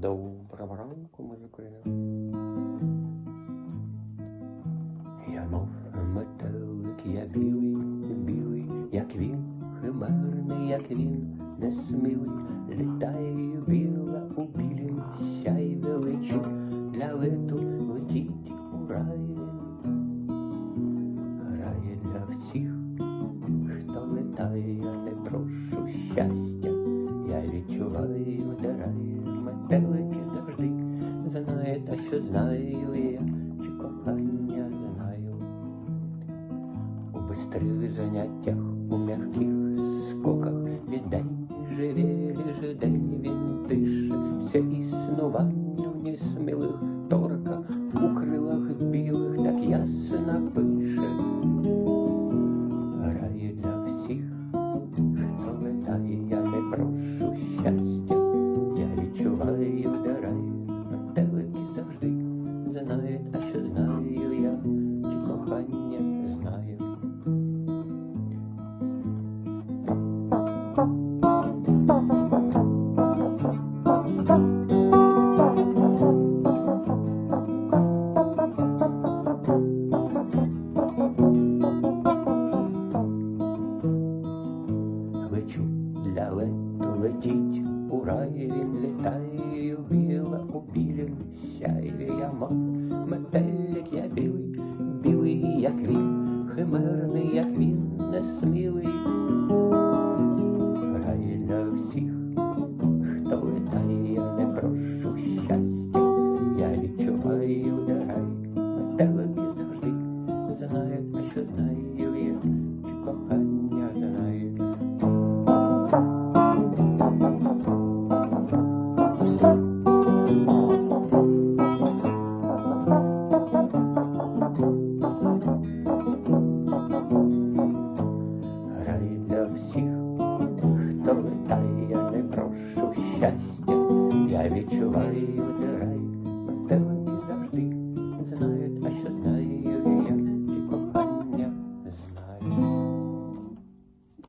Доброго ранку, ми з України. Я мов метелик, я білий, білий, як він, химерний, як він, несмілий, літає біла у білім сяй величі, для лету летіть у рай. Рай для всіх, хто летає, я не прошу щастя, я відчуваю, де рай. Метелики завжди знають, а що знаю я, чи кохання знаю. У бистрих заняттях, у м'яких скоках, віддень живе лише день, він тише все існування в несмілих торках, у крилах білих так ясно пише. Рай для всіх, хто летає, я не прошу щастя, відчуваю, де рай. Метелики завжди знають, а що знаю я, чи кохання знаю. Лечу для лету, летіть у рай, він літає, біла у білій.